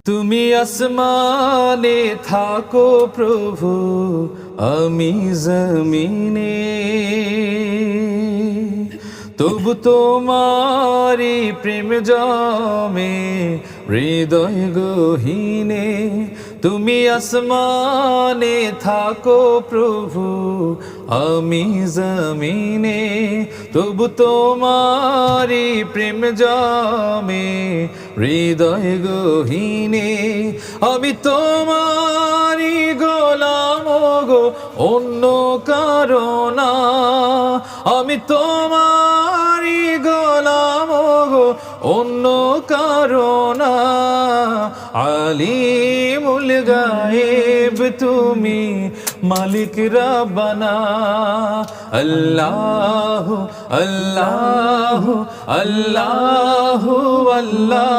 তুমি আসমানে থাকো প্রভু, আমি জমিনে, তবু তোমারি প্রেম জমে হৃদয় গহীনে। তুমি আসমানে থাকো প্রভু, আমি জমিনে, তবু তোমারি প্রেম জমে হৃদয় গহীনে। আমি তোমারি গোলাম গো, অন্য কারো না। আমি তোমারি গোলাম গো, অন্য কারো না। আলিমুল গায়েব তুমি, মালিক রব্বানা। আল্লাহ আল্লাহ আল্লাহ আল্লাহ।